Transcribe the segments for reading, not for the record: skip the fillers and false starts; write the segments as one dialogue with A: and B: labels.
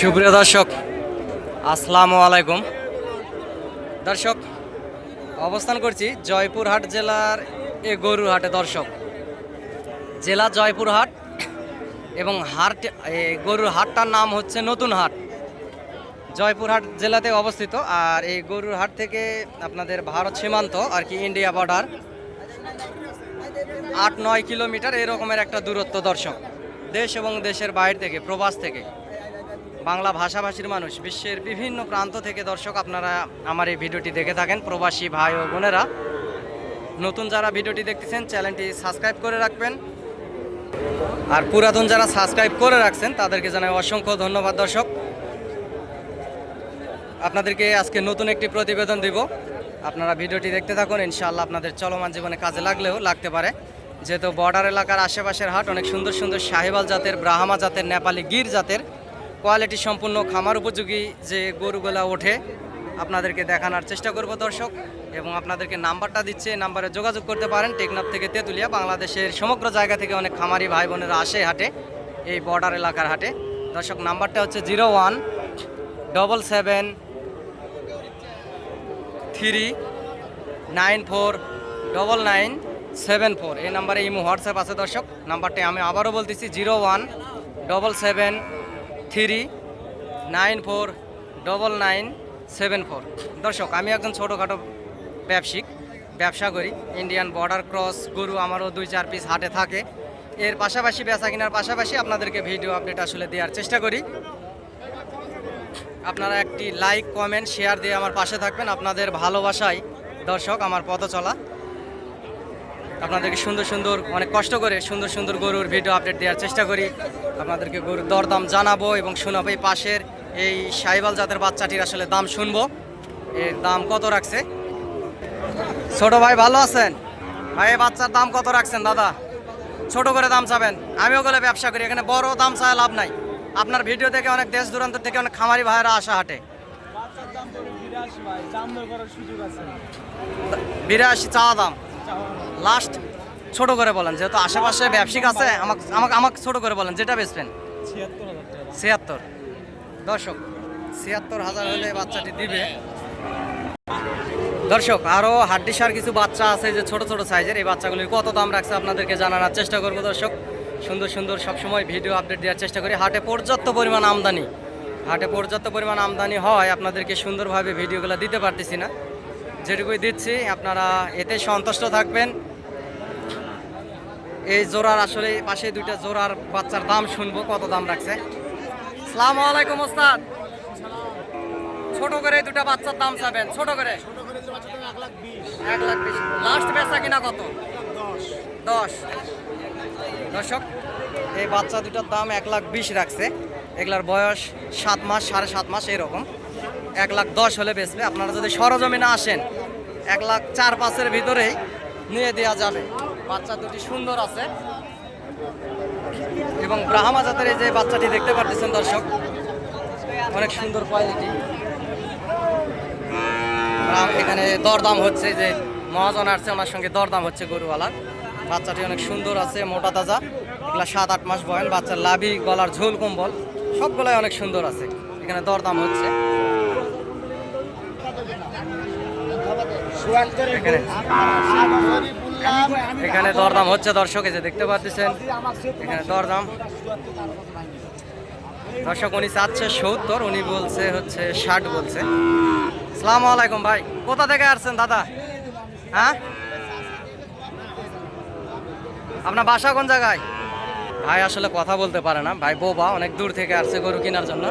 A: সুপ্রিয় দর্শক, আসসালামু আলাইকুম। দর্শক, অবস্থান করছি জয়পুরহাট জেলার এ গরুর হাটে। দর্শক, জেলা জয়পুরহাট এবং হাট গরুর হাটটার নাম হচ্ছে নতুন হাট, জয়পুরহাট জেলাতে অবস্থিত। আর এই গরুর হাট থেকে আপনাদের ভারত সীমান্ত আর কি, ইন্ডিয়া বর্ডার 8-9 কিলোমিটার এরকমের একটা দূরত্ব। দর্শক, দেশ এবং দেশের বাইরে থেকে, প্রবাস থেকে, বাংলা ভাষাভাষীর মানুষ বিশ্বের বিভিন্ন প্রান্ত থেকে দর্শক আপনারা আমার এই ভিডিওটি দেখে থাকেন। প্রবাসী ভাই ও বোনেরা, নতুন যারা ভিডিওটি দেখতেছেন চ্যানেলটি সাবস্ক্রাইব করে রাখবেন, আর পুরাতন যারা সাবস্ক্রাইব করে রাখছেন তাদেরকে জানাই অসংখ্য ধন্যবাদ। দর্শক, আপনাদেরকে আজকে নতুন একটি প্রতিবেদন দিব, আপনারা ভিডিওটি দেখতে থাকুন। ইনশাআল্লাহ আপনাদের চলমান জীবনে কাজে লাগতে পারে। যেহেতু বর্ডার এলাকার আশেপাশের হাট, অনেক সুন্দর সুন্দর শাহিওয়াল জাতের, ব্রাহ্মা জাতের, নেপালি গির জাতের কোয়ালিটি সম্পূর্ণ খামার উপযোগী যে গরুগুলা ওঠে আপনাদেরকে দেখানোর চেষ্টা করব দর্শক। এবং আপনাদেরকে নাম্বারটা দিচ্ছে, এই নাম্বারে যোগাযোগ করতে পারেন। টেকনাফ থেকে তেঁতুলিয়া, বাংলাদেশের সমগ্র জায়গা থেকে অনেক খামারি ভাই বোনেরা আসে হাটে, এই বর্ডার এলাকার হাটে। দর্শক, নাম্বারটা হচ্ছে 0177394994। এই নাম্বারে ইমো হোয়াটসঅ্যাপ আছে। দর্শক, নাম্বারটি আমি আবারও বলতেছি, 0177394994। দর্শক, আমি একজন ছোটোখাটো ব্যবসা করি। ইন্ডিয়ান বর্ডার ক্রস গরু আমারও 2-4 পিস হাটে থাকে। এর পাশাপাশি বেচা কেনার পাশাপাশি আপনাদেরকে ভিডিও আপডেট আসলে দেওয়ার চেষ্টা করি। আপনারা একটি লাইক, কমেন্ট, শেয়ার দিয়ে আমার পাশে থাকবেন। আপনাদের ভালোবাসায় দর্শক আমার পথ চলা। আপনাদেরকে সুন্দর অনেক কষ্ট করে সুন্দর গরুর ভিডিও আপডেট দেওয়ার চেষ্টা করি। আপনাদেরকে গরুর দরদাম জানাবো এবং শোনাবো। এই পাশের এই শাহিওয়াল জাতের বাচ্চাটির আসলে দাম শুনবো, এর দাম কত রাখছে। ছোট ভাই, ভালো আছেন ভাই? এই বাচ্চার দাম কত রাখছেন দাদা? ছোট করে দাম চাবেন? আমিও বলে ব্যবসা করি, এখানে বড় দাম চায় লাভ নাই। আপনার ভিডিও থেকে অনেক দেশ দূরান্ত থেকে অনেক খামারি ভাইয়েরা আসা হাটে। 82 চাওয়া দাম, লাস্ট ছোট করে বলেন, যেহেতু আশেপাশে ব্যবসায়িক আছে। আমাকে ছোট করে বলেন, যেটা বেচবেন। 76। দর্শক, 76,000 হলে বাচ্চাটি দিবে। দর্শক, আরও হাড্ডিসার কিছু বাচ্চা আছে যে ছোট সাইজের, এই বাচ্চাগুলির কত দাম রাখছে আপনাদেরকে জানানোর চেষ্টা করবো। দর্শক, সুন্দর সবসময় ভিডিও আপডেট দেওয়ার চেষ্টা করি। হাটে পর্যাপ্ত পরিমাণ আমদানি হয়, আপনাদেরকে সুন্দরভাবে ভিডিওগুলো দিতে পারতেছি না। যেটুকুই দিচ্ছি আপনারা এতে সন্তুষ্ট থাকবেন। এই জোড়ার আসলে পাশে 2টা জোড়ার বাচ্চার দাম শুনবো, কত দাম রাখছে। আসসালামু আলাইকুম ওস্তাদ। ছোট করে 2টা বাচ্চার দাম চাবেন? ছোট করে 1,20,000। লাস্ট বেচা কিনা কত? 10। দর্শক, এই বাচ্চা 2টার দাম 1,20,000 রাখছে। এগুলার বয়স 7 মাস, 7.5 মাস এরকম। 1,10,000 হলে বেচবে। আপনারা যদি সরজমিনে আসেন 1,04,500-এর ভিতরেই নিয়ে দেওয়া যাবে। বাচ্চা দুটি সুন্দর আছে এবং ব্রাহ্মা জাতের এই যে বাচ্চাটি দেখতে পাচ্ছেন দর্শক, অনেক সুন্দর কোয়ালিটি। এখানে দরদাম হচ্ছে, যে মহাজন আসছে ওনার সঙ্গে দরদাম হচ্ছে গরুওয়ালার। বাচ্চাটি অনেক সুন্দর আছে, মোটা তাজা। এগুলা 7-8 মাস বয়স। বাচ্চার লাভি, গলার ঝোল, কম্বল সবগুলাই অনেক সুন্দর আছে। এখানে দরদাম হচ্ছে। এখানে দরদাম হচ্ছে দর্শক, এই যে দেখতে পাচ্ছেন এখানে দরদাম। দর্শক, উনি চাচ্ছে 70, উনি বলছে হচ্ছে 60 বলছে। আসসালামু আলাইকুম ভাই, কোথা থেকে আসছেন দাদা? হ্যাঁ, আপনার বাসা কোন জায়গায়? ভাই আসলে কথা বলতে পারে না, ভাই বোবা, অনেক দূর থেকে আসছে গরু কেনার জন্য।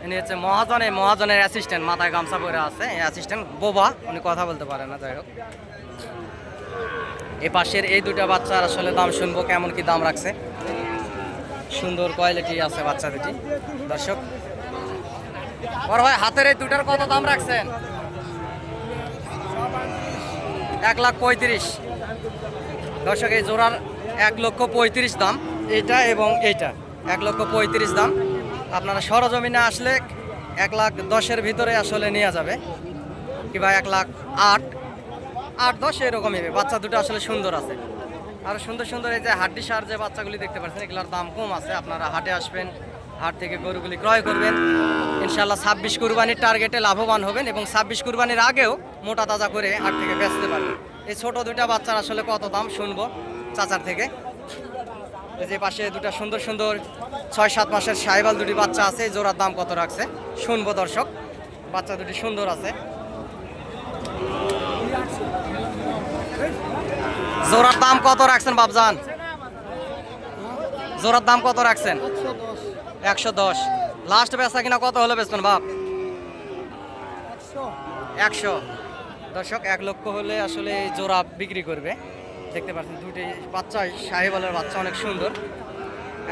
A: ইনি হচ্ছে মহাজনের অ্যাসিস্ট্যান্ট, মাথায় গামছা পরে আছে। এই অ্যাসিস্ট্যান্ট বোবা, উনি কথা বলতে পারে না। যাই হোক, এই পাশের এই 2টা বাচ্চার আসলে দাম শুনবো, কেমন কি দাম রাখছে। সুন্দর কোয়ালিটি আছে বাচ্চা দুটি। দর্শক, বড় ভাই, হাতের এই 2টার কত দাম রাখছেন? 1,35,000। দর্শক, এই জোড়ার 1,35,000 দাম, এইটা এবং এইটা 1,35,000 দাম। আপনারা সরজমিনে আসলে 1,10,000-এর ভিতরে আসলে নেওয়া যাবে, কিংবা 1,08,000-8,10 এরকমই। বাচ্চা দুটো আসলে সুন্দর আছে। আর সুন্দর এই যে হাড্ডি সার যে বাচ্চাগুলি দেখতে পাচ্ছেন, এগুলোর দাম কম আছে। আপনারা হাটে আসবেন, হাট থেকে গরুগুলি ক্রয় করবেন। ইনশাল্লাহ 26 কুরবানির টার্গেটে লাভবান হবেন এবং 26 কুরবানির আগেও মোটা তাজা করে হাট থেকে বেচতে পারবেন। এই ছোট দুইটা বাচ্চার আসলে কত দাম শুনবো চাচার থেকে। এই যে পাশে দুটা সুন্দর সুন্দর 6-7 মাসের সাইবাল দুটি বাচ্চা আছে, এই জোড়ার দাম কত রাখছে শুনবো দর্শক। বাচ্চা দুটি সুন্দর আছে। জোড়ার দাম কত রাখছেন বাবজান? জোড়ার দাম কত রাখছেন? 110। লাস্ট বেচা কিনা কত হলে বেচবেন বাপ? 100। দর্শক 1 লক্ষ হলে আসলে এই জোড়া বিক্রি করবে। দেখতে পাচ্ছেন দুটি বাচ্চা সাহিওয়ালের বাচ্চা অনেক সুন্দর।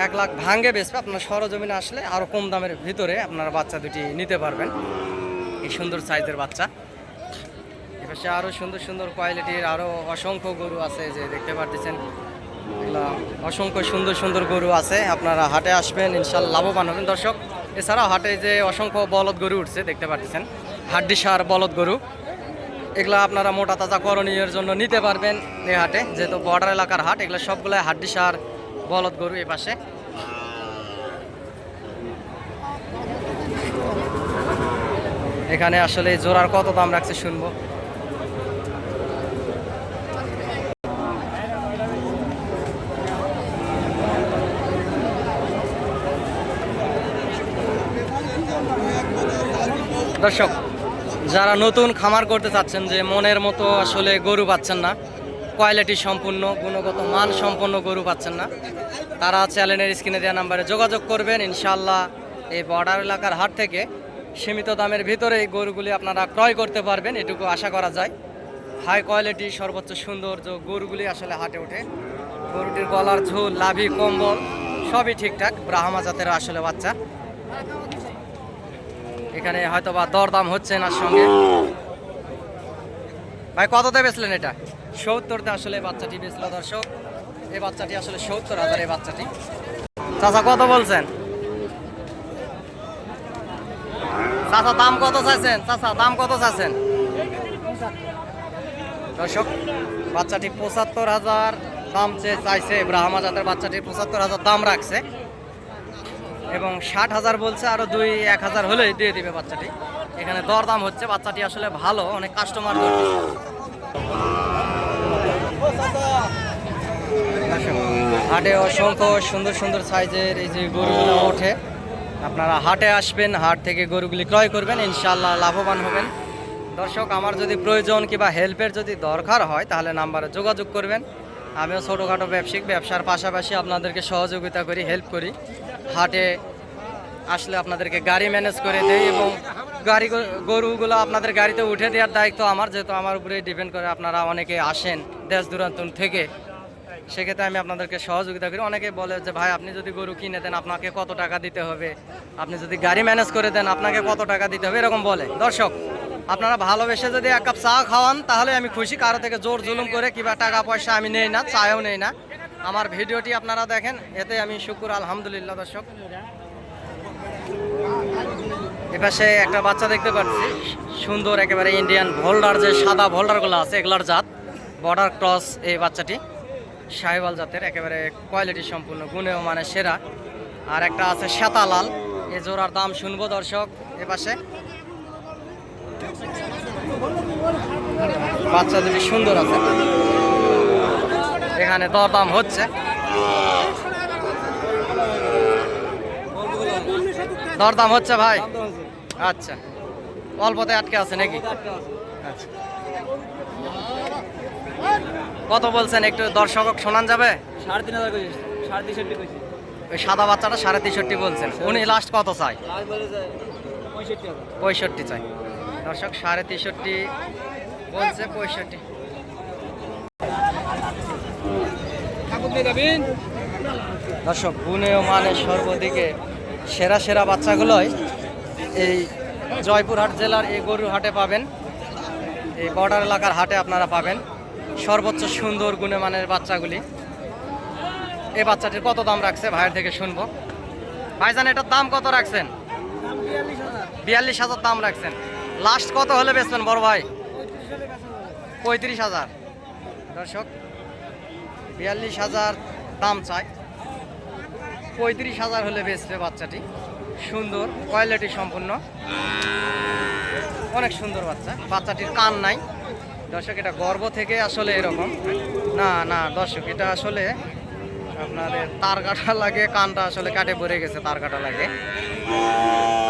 A: 1 লাখ ভাঙ্গে বেচবে। আপনার সরজমিনে আসলে আরো কম দামের ভিতরে আপনারা বাচ্চা দুটি নিতে পারবেন। এই সুন্দর সাইজের বাচ্চা। এপাশে আরো সুন্দর সুন্দর কোয়ালিটির আরো অসংখ্য গরু আছে, যে দেখতে পাচ্ছেন এগুলা অসংখ্য সুন্দর সুন্দর গরু আছে। আপনারা হাটে আসবেন, ইনশাল্লাহ লাভবান হবেন দর্শক। এছাড়াও হাটে যে অসংখ্য বলদ গরু উঠছে দেখতে পাচ্ছেন, হাড্ডিসার বলদ গরু, এগুলা আপনারা মোটা তাজা করণীয়ের জন্য নিতে পারবেন এই হাটে, যেহেতু বর্ডার এলাকার হাট। এগুলো সবগুলো হাড্ডিসার বলদ গরু। এ পাশে এখানে আসলে জোড়ার কত দাম রাখছে শুনবো। দর্শক যারা নতুন খামার করতে চাচ্ছেন, যে মনের মতো আসলে গরু পাচ্ছেন না, কোয়ালিটি সম্পূর্ণ গুণগত মান সম্পন্ন গরু পাচ্ছেন না, তারা চ্যানেলের স্ক্রিনে দেওয়া নাম্বারে যোগাযোগ করবেন। ইনশাল্লাহ এই বর্ডার এলাকার হাট থেকে সীমিত দামের ভিতরে এই গরুগুলি আপনারা ক্রয় করতে পারবেন, এটুকু আশা করা যায়। হাই কোয়ালিটি সর্বোচ্চ সুন্দর যে গরুগুলি আসলে হাটে ওঠে। গরুটির গলার ঝোল, লাভি, কম্বল সবই ঠিকঠাক, ব্রাহ্মা জাতের আসলে বাচ্চা। এখানে হয়তো বা দরদাম হচ্ছে না সঙ্গে। ভাই কততে বেচলেন এটা? 70তে আসলে বাচ্চাটি বেচলো দর্শক। এই বাচ্চাটি আসলে 70,000 এই বাচ্চাটি। চাচা কত বলছেন? চাচা দাম কত চাইছেন? চাচা দাম কত চাইছেন? দর্শক বাচ্চাটি 75,000 দাম চাইছে। ব্রাহ্মা জাতের বাচ্চাটি 75,000 দাম রাখছে এবং 60,000 বলছে। আরো 2-1,000 হলেই দিয়ে দিবে বাচ্চাটি। এখানে দরদাম হচ্ছে। বাচ্চাটি আসলে ভালো, অনেক কাস্টমার ধরছে। হাটে অসংখ্য সুন্দর সুন্দর সাইজের এই যে গরুগুলো ওঠে। আপনারা হাটে আসবেন, হাট থেকে গরুগুলি ক্রয় করবেন, ইনশাল্লাহ লাভবান হবেন। দর্শক আমার যদি প্রয়োজন কিংবা হেল্পের যদি দরকার হয় তাহলে নাম্বারে যোগাযোগ করবেন। আমিও ছোটোখাটো ব্যবসায়িক ব্যবসার পাশাপাশি আপনাদেরকে সহযোগিতা করি, হেল্প করি। হাটে আসলে আপনাদেরকে গাড়ি ম্যানেজ করে দেই এবং গরুগুলো আপনাদের গাড়িতে উঠে দেওয়ার দায়িত্ব আমার, যেহেতু আমার উপরেই ডিপেন্ড করে। আপনারা অনেকে আসেন দেশ দূরান্ত থেকে, সেক্ষেত্রে আমি আপনাদেরকে সহযোগিতা করি। অনেকে বলে যে ভাই আপনি যদি গরু কিনে দেন আপনাকে কত টাকা দিতে হবে, আপনি যদি গাড়ি ম্যানেজ করে দেন আপনাকে কত টাকা দিতে হবে, এরকম বলে। দর্শক আপনারা ভালোবেসে যদি 1 কাপ চা খাওয়ান তাহলে আমি খুশি। কারো থেকে জোর জুলুম করে কিংবা টাকা পয়সা আমি নেই না, চাইও নেই না। আমার ভিডিওটি আপনারা দেখেন, এতে আমি শুকুর আলহামদুলিল্লাহ। দর্শক এপাশে একটা বাচ্চা দেখতে পাচ্ছি সুন্দর, একেবারে ইন্ডিয়ান ভোল্ডার, যে সাদা ভোল্ডারগুলো আছে এগুলার জাত, বর্ডার ক্রস এই বাচ্চাটি। সাহিওয়াল জাতের, একেবারে কোয়ালিটি সম্পূর্ণ, গুণেও মানে সেরা। আর একটা আছে শ্বেতা লাল, এ জোড়ার দাম শুনবো দর্শক। এপাশে বাচ্চা দুটি সুন্দর আছে, এখানে দরদাম হচ্ছে। দরদাম হচ্ছে ভাই? আচ্ছা, অল্পতে আটকে আছে নাকি? আচ্ছা, কত বলছেন একটু দর্শক শোনান যাবে?
B: 3,500
A: ওই সাদা বাচ্চাটা 63.5 বলছেন, উনি লাস্ট কত চাই? 65 চাই। দর্শক 63.5 বলছে, 65। দর্শক গুণেও মানে সর্বদিকে সেরা সেরা বাচ্চাগুলোই এই জয়পুরহাট জেলার এই গরুর হাটে পাবেন। এই বর্ডার এলাকার হাটে আপনারা পাবেন সর্বোচ্চ সুন্দর গুণমানের বাচ্চাগুলি। এই বাচ্চাটির কত দাম রাখছে ভাইয়ের থেকে শুনবো। ভাইজান এটার দাম কত রাখছেন? 42,000 দাম রাখছেন। লাস্ট কত হলে বেচবেন বড় ভাই? 35,000। দর্শক 42,000 দাম চাই। 35,000 হলে বেচবে বাচ্চাটি। সুন্দর কোয়ালিটি সম্পূর্ণ, অনেক সুন্দর বাচ্চা। বাচ্চাটির কান নাই দর্শক, এটা গর্ভ থেকে আসলে এরকম না না দর্শক, এটা আসলে আপনাদের তার কাটা লাগে, কানটা আসলে কাটে পড়ে গেছে, তার কাটা লাগে,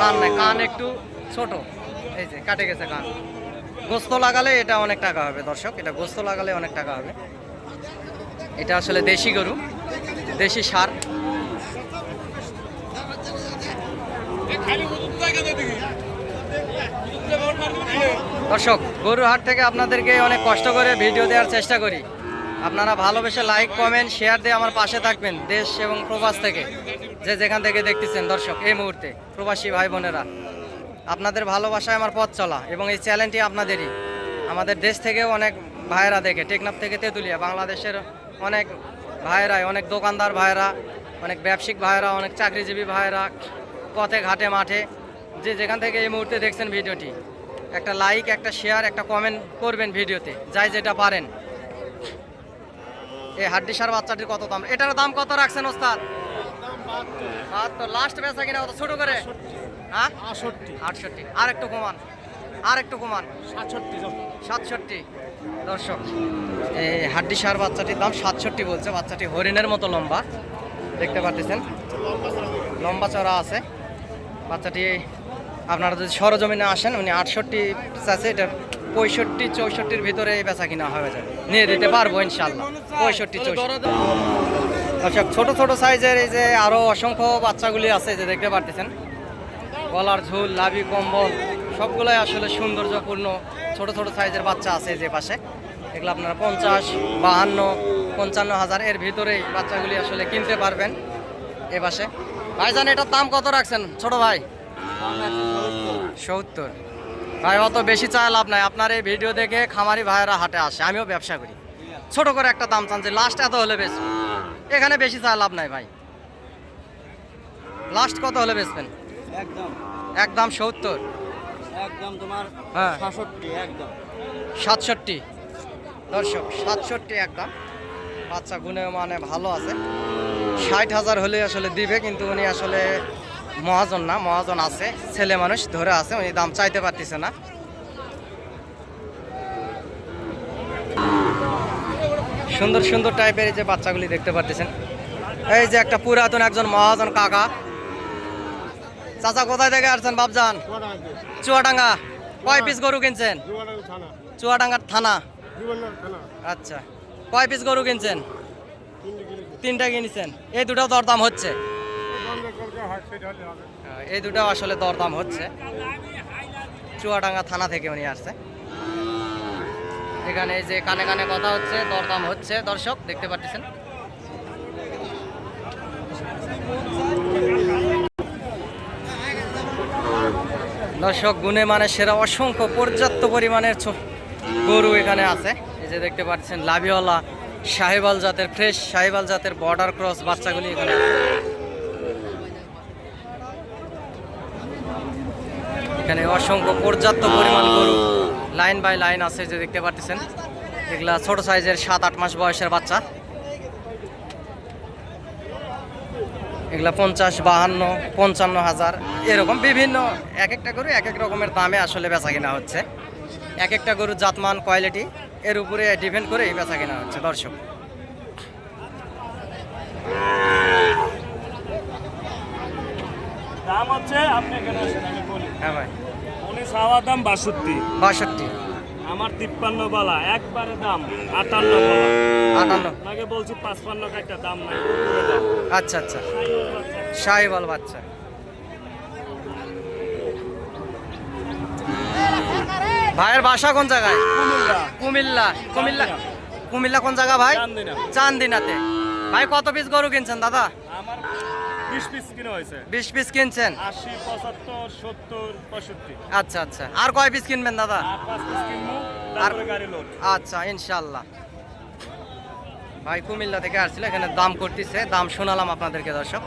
A: কান নাই, কান একটু ছোট, এই যে কাটে গেছে কান। গোস্ত লাগালে এটা অনেক টাকা হবে দর্শক, এটা গোস্ত লাগালে অনেক টাকা হবে। এটা আসলে দেশি গরু, দেশি সার। দর্শক গরুর হাট থেকে আপনাদেরকে অনেক কষ্ট করে ভিডিও দেওয়ার চেষ্টা করি, আপনারা ভালোবেসে লাইক কমেন্ট শেয়ার দিয়ে আমার পাশে থাকবেন, দেশ এবং প্রবাস থেকে যে যেখান থেকে দেখতেছেন দর্শক। এই মুহূর্তে প্রবাসী ভাই বোনেরা, আপনাদের ভালোবাসায় আমার পথ চলা, এবং এই চ্যানেলটি আপনাদেরই। আমাদের দেশ থেকেও অনেক ভাইয়েরা দেখে, টেকনাফ থেকে তেঁতুলিয়া, বাংলাদেশের অনেক ভাইয়েরাই, অনেক দোকানদার ভাইয়েরা, অনেক ব্যবসায়িক ভাইয়েরা, অনেক চাকরিজীবী ভাইয়েরা, পথে ঘাটে মাঠে যে যেখান থেকে এই মুহূর্তে দেখছেন ভিডিওটি, একটা লাইক, একটা শেয়ার, একটা কমেন্ট করবেন ভিডিওতে, যাই যেটা পারেন। এই হাড্ডিসার বাচ্চাটির কত দাম? এটার দাম কত রাখছেন ওস্তাদ? তো লাস্ট বেচা কিনা কত ছোট করে? হ্যাঁ 68। আর একটু কমান, আর একটু কমান, 67। দর্শক এই হাড্ডিসার বাচ্চাটির দাম 67 বলছে। বাচ্চাটি হরিণের মতো লম্বা, দেখতে পাচ্ছেন, লম্বা চড়া আছে বাচ্চাটি। আপনারা যদি সরজমিনে আসেন, উনি 68 চাচ্ছে, এটা 65-64-র ভিতরে এই বেচা কিনা হয়ে যাবে, নিয়ে দিতে পারবো ইনশাল্লাহ। 65-64। দর্শক ছোট ছোট সাইজের এই যে আরো অসংখ্য বাচ্চাগুলি আছে, যে দেখতে পারতেছেন, গলার ঝুল, লাভি, কম্বল সবগুলোই আসলে সৌন্দর্যপূর্ণ ছোট ছোট সাইজের বাচ্চা আছে যে পাশে। এগুলো আপনারা 50, 52, 55,000 এর ভিতরেই বাচ্চাগুলি আসলে কিনতে পারবেন এ পাশে। ভাইজান এটার দাম কত রাখছেন ছোট ভাই? 70। ভাই অত বেশি চায় লাভ নাই, আপনার এই ভিডিও দেখে খামারি ভাইয়েরা হাটে আসে, আমিও ব্যবসা করি, ছোট করে একটা দাম চান যে লাস্ট এত হলে বেশ, এখানে বেশি চায় লাভ নাই ভাই। লাস্ট কত হলে বেচবেন? একদম 70,
B: একদম তোমার
A: হ্যাঁ
B: 67 একদম
A: 67। দর্শক 67 একদম। বাচ্চা গুণে মানে ভালো আছে, 60,000 হলে আসলে দিবে, কিন্তু উনি আসলে মহাজন না, মহাজন আছে, ছেলে মানুষ ধরে আছে, উনি দাম চাইতে পারতেছে না। সুন্দর সুন্দর টাইপের এই যে বাচ্চাগুলি দেখতে পারতেছেন। এই যে একটা পুরাতন একজন মহাজন কাকা। চাচা কোথায় থেকে আসছেন বাপজান? চুয়াডাঙ্গা। কয় পিস গরু কিনছেন? চুয়াডাঙ্গার থানা। আচ্ছা, কয় পিস গরু কিনছেন? 3টা কিনেছেন। এই দুটো দরদাম হচ্ছে, এই দুটো আসলে দরদাম হচ্ছে। চুয়াডাঙ্গা থানা থেকে উনি আসছে, এখানে এই যে কানে কানে কথা হচ্ছে, দরদাম হচ্ছে দর্শক দেখতে পাচ্ছেন। দর্শক গুণে মানে সেরা অসংখ্য পর্যাপ্ত পরিমাণের গরু এখানে আছে, এই যে দেখতে পাচ্ছেন, লাভিওয়ালা শাহিওয়াল জাতের, ফ্রেশ শাহিওয়াল জাতের বর্ডার ক্রস বাচ্চাগুলি এখানে আছে। এখানে অসংখ্য পর্যাপ্ত পরিমাণ গরু লাইন বাই লাইন আছে, যে দেখতে পাচ্ছেন। এগুলা ছোট সাইজের 7-8 মাস বয়সের বাচ্চা, এগুলা 50, 52, 55,000 এরকম বিভিন্ন, এক একটা গরু এক এক রকমের দামে আসলে বেচা কিনা হচ্ছে। এক একটা গরুর জাতমান, কোয়ালিটি এর উপরে ডিপেন্ড করে এই বেচা কিনা হচ্ছে দর্শক।
C: দাম হচ্ছে, আপনি এখানে আসেন আমি বলি।
A: হ্যাঁ ভাই,
C: উনি চাওয়া দাম 62,
A: 62,
C: আমার 53 বলা, একবারে দাম 58 বলা।
A: 58।
C: আপনাকে বলছি 55 একটা দাম নাই, উপরে দাম।
A: আচ্ছা আচ্ছা, শাহিওয়াল বাচ্চা। ভাইয়ের বাসা কোন জায়গায়? কুমিল্লা। কুমিল্লা, কুমিল্লা কোন জায়গা ভাই?
C: চান্দিনা।
A: চান্দিনাতে। ভাই কত পিস গরু কিনছেন দাদা?
C: আমার 20 পিস কিনে হয়েছে।
A: 20 পিস কিনছেন?
C: 80, 75, 70, 65।
A: আচ্ছা আচ্ছা, আর কয় পিস কিনবেন দাদা?
C: আর 5 পিস কিনবো, তারপরে গাড়ি লোড।
A: আচ্ছা ইনশাল্লাহ। ভাই কুমিল্লা থেকে আসছিল, এখানে দাম করতেছে, দাম শোনালাম আপনাদেরকে দর্শক।